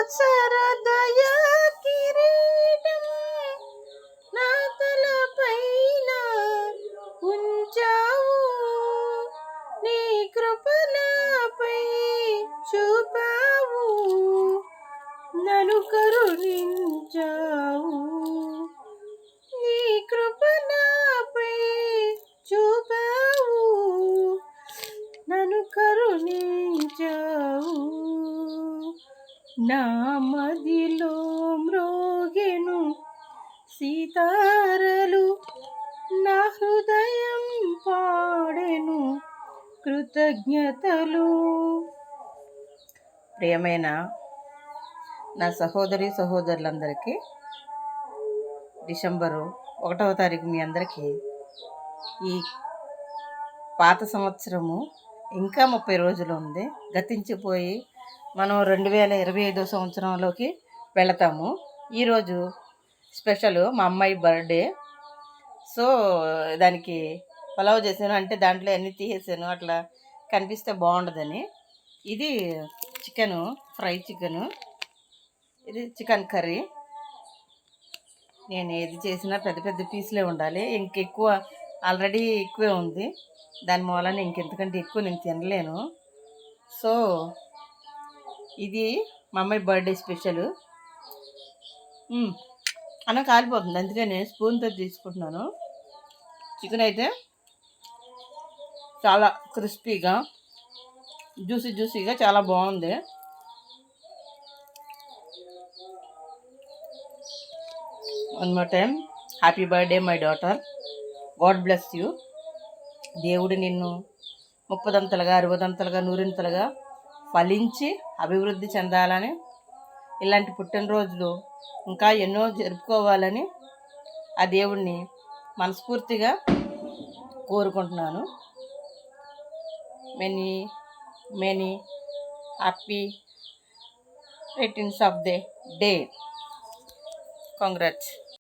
సంవత్సరదయా కిరీటం నా తలపైన ఉంచావు, నీ కృప నాపై చూపావు, నన్ను కరుణించావు, నీ కృప నాపై చూపావు, నన్ను కరుణించావు. నా మదిలో మ్రోగెను సీతారలు, నా హృదయం పాడెను కృతజ్ఞతలు. ప్రియమైన నా సహోదరి సహోదరులందరికీ డిసెంబరు 1వ తారీఖు మీ అందరికీ ఈ పాత సంవత్సరము ఇంకా 30 రోజులు ఉంది, గతించిపోయి మనం 2025 సంవత్సరంలోకి వెళతాము. ఈరోజు స్పెషల్ మా అమ్మాయి బర్త్డే. సో దానికి పలావ్ చేశాను, అంటే దాంట్లో అన్నీ తీసేసాను, అట్లా కనిపిస్తే బాగుండదని. ఇది చికెను, ఫ్రై చికెను, ఇది చికెన్ కర్రీ. నేను ఏది చేసినా పెద్ద పెద్ద పీసులే ఉండాలి, ఇంకెక్కువ ఆల్రెడీ ఎక్కువే ఉంది, దాని మూలన ఇంకెంతకంటే ఎక్కువ నేను తినలేను. సో ఇది మా అమ్మాయి బర్త్డే స్పెషల్. అన్నం కాలిపోతుంది, అందుకే నేను స్పూన్తో తీసుకుంటున్నాను. చికెన్ అయితే చాలా క్రిస్పీగా జ్యూసీగా చాలా బాగుంది. One more time happy birthday my daughter, God bless you. దేవుడు నిన్ను 30దంతలుగా 60దంతలుగా 100ంతలుగా ఫలించి అభివృద్ధి చెందాలని, ఇలాంటి పుట్టినరోజులు ఇంకా ఎన్నో జరుపుకోవాలని ఆ దేవుడిని మనస్ఫూర్తిగా కోరుకుంటున్నాను. Many happy returns of the day. Congrats.